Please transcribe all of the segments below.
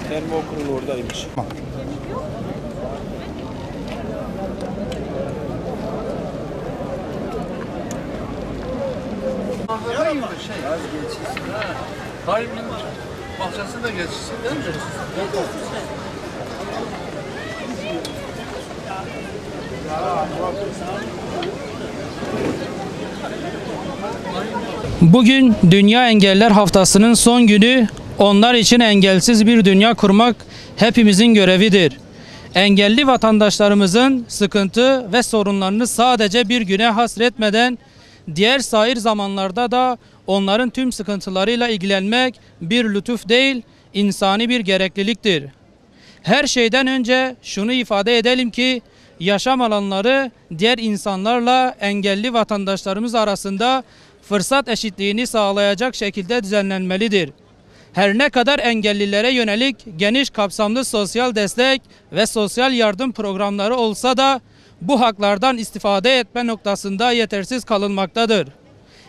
Termokurul oradaymış. Az geçilsin. Kayıp'ın bahçesinde geçilsin değil mi? Bugün Dünya Engeller Haftası'nın son günü. Onlar için engelsiz bir dünya kurmak hepimizin görevidir. Engelli vatandaşlarımızın sıkıntı ve sorunlarını sadece bir güne hasretmeden diğer sair zamanlarda da onların tüm sıkıntılarıyla ilgilenmek bir lütuf değil, insani bir gerekliliktir. Her şeyden önce şunu ifade edelim ki yaşam alanları diğer insanlarla engelli vatandaşlarımız arasında fırsat eşitliğini sağlayacak şekilde düzenlenmelidir. Her ne kadar engellilere yönelik geniş kapsamlı sosyal destek ve sosyal yardım programları olsa da bu haklardan istifade etme noktasında yetersiz kalınmaktadır.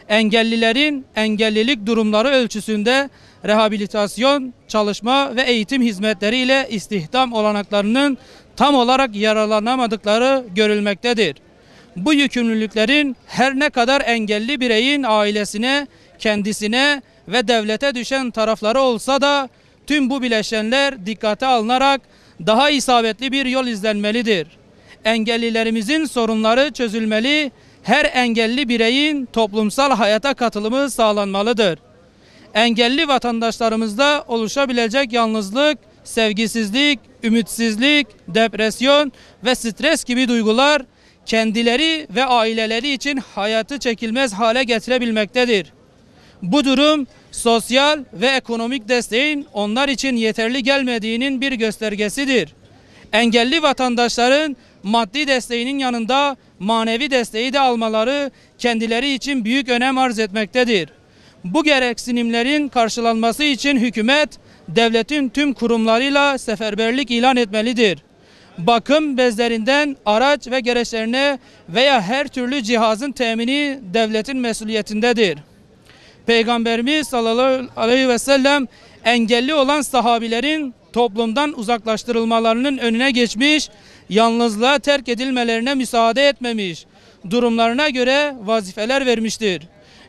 Engellilerin engellilik durumları ölçüsünde rehabilitasyon, çalışma ve eğitim hizmetleriyle istihdam olanaklarının tam olarak yararlanamadıkları görülmektedir. Bu yükümlülüklerin her ne kadar engelli bireyin ailesine, kendisine ve devlete düşen tarafları olsa da tüm bu bileşenler dikkate alınarak daha isabetli bir yol izlenmelidir. Engellilerimizin sorunları çözülmeli, her engelli bireyin toplumsal hayata katılımı sağlanmalıdır. Engelli vatandaşlarımızda oluşabilecek yalnızlık, sevgisizlik, ümitsizlik, depresyon ve stres gibi duygular kendileri ve aileleri için hayatı çekilmez hale getirebilmektedir. Bu durum sosyal ve ekonomik desteğin onlar için yeterli gelmediğinin bir göstergesidir. Engelli vatandaşların maddi desteğinin yanında manevi desteği de almaları kendileri için büyük önem arz etmektedir. Bu gereksinimlerin karşılanması için hükümet, devletin tüm kurumlarıyla seferberlik ilan etmelidir. Bakım bezlerinden araç ve gereçlerine veya her türlü cihazın temini devletin mesuliyetindedir. Peygamberimiz sallallahu aleyhi ve sellem engelli olan sahabilerin toplumdan uzaklaştırılmalarının önüne geçmiş, yalnızlığa terk edilmelerine müsaade etmemiş, durumlarına göre vazifeler vermiştir.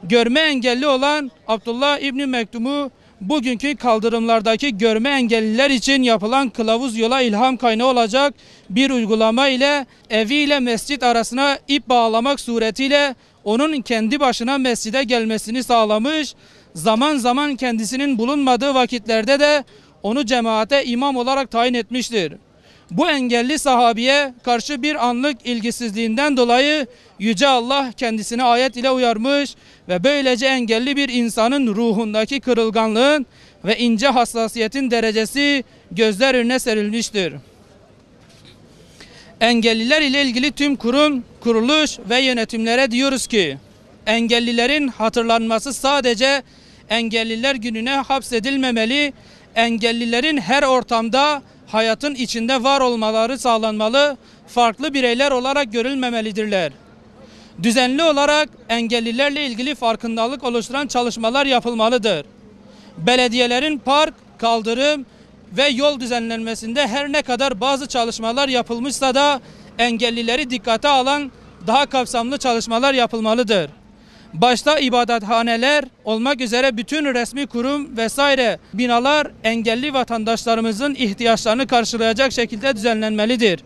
Görme engelli olan Abdullah İbni Mektum'u bugünkü kaldırımlardaki görme engelliler için yapılan kılavuz yola ilham kaynağı olacak bir uygulama ile eviyle mescit arasına ip bağlamak suretiyle onun kendi başına mescide gelmesini sağlamış, zaman zaman kendisinin bulunmadığı vakitlerde de onu cemaate imam olarak tayin etmiştir. Bu engelli sahabiye karşı bir anlık ilgisizliğinden dolayı Yüce Allah kendisini ayet ile uyarmış ve böylece engelli bir insanın ruhundaki kırılganlığın ve ince hassasiyetin derecesi gözler önüne serilmiştir. Engelliler ile ilgili tüm kurum, kuruluş ve yönetimlere diyoruz ki, engellilerin hatırlanması sadece Engelliler Günü'ne hapsedilmemeli, engellilerin her ortamda hayatın içinde var olmaları sağlanmalı, farklı bireyler olarak görülmemelidirler. Düzenli olarak engellilerle ilgili farkındalık oluşturan çalışmalar yapılmalıdır. Belediyelerin park, kaldırım ve yol düzenlenmesinde her ne kadar bazı çalışmalar yapılmışsa da engellileri dikkate alan daha kapsamlı çalışmalar yapılmalıdır. Başta ibadethaneler olmak üzere bütün resmi kurum vesaire binalar engelli vatandaşlarımızın ihtiyaçlarını karşılayacak şekilde düzenlenmelidir.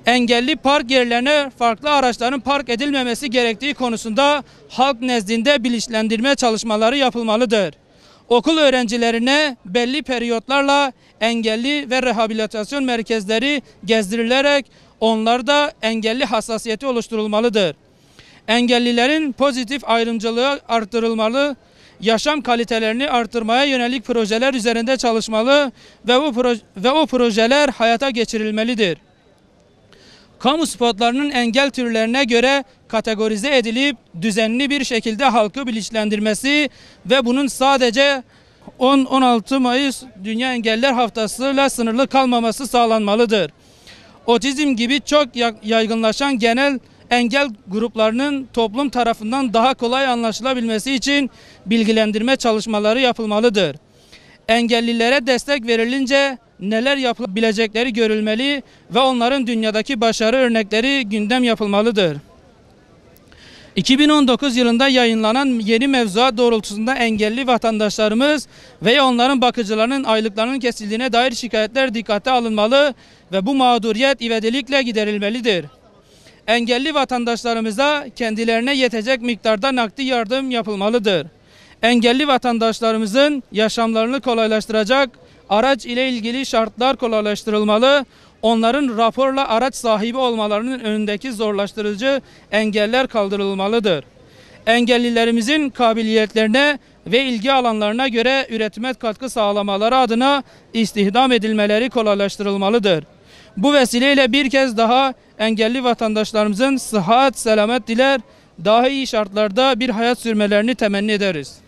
Engelli park yerlerine farklı araçların park edilmemesi gerektiği konusunda halk nezdinde bilinçlendirme çalışmaları yapılmalıdır. Okul öğrencilerine belli periyotlarla engelli ve rehabilitasyon merkezleri gezdirilerek onlarda engelli hassasiyeti oluşturulmalıdır. Engellilerin pozitif ayrımcılığı artırılmalı, yaşam kalitelerini artırmaya yönelik projeler üzerinde çalışmalı ve o projeler hayata geçirilmelidir. Kamu spotlarının engel türlerine göre kategorize edilip düzenli bir şekilde halkı bilinçlendirmesi ve bunun sadece 10-16 Mayıs Dünya Engelliler Haftası'yla sınırlı kalmaması sağlanmalıdır. Otizm gibi çok yaygınlaşan genel engel gruplarının toplum tarafından daha kolay anlaşılabilmesi için bilgilendirme çalışmaları yapılmalıdır. Engellilere destek verilince neler yapılabilecekleri görülmeli ve onların dünyadaki başarı örnekleri gündem yapılmalıdır. 2019 yılında yayınlanan yeni mevzuat doğrultusunda engelli vatandaşlarımız ve onların bakıcılarının aylıklarının kesildiğine dair şikayetler dikkate alınmalı ve bu mağduriyet ivedilikle giderilmelidir. Engelli vatandaşlarımıza kendilerine yetecek miktarda nakdi yardım yapılmalıdır. Engelli vatandaşlarımızın yaşamlarını kolaylaştıracak araç ile ilgili şartlar kolaylaştırılmalı, onların raporla araç sahibi olmalarının önündeki zorlaştırıcı engeller kaldırılmalıdır. Engellilerimizin kabiliyetlerine ve ilgi alanlarına göre üretime katkı sağlamaları adına istihdam edilmeleri kolaylaştırılmalıdır. Bu vesileyle bir kez daha engelli vatandaşlarımızın sıhhat, selamet diler, daha iyi şartlarda bir hayat sürmelerini temenni ederiz.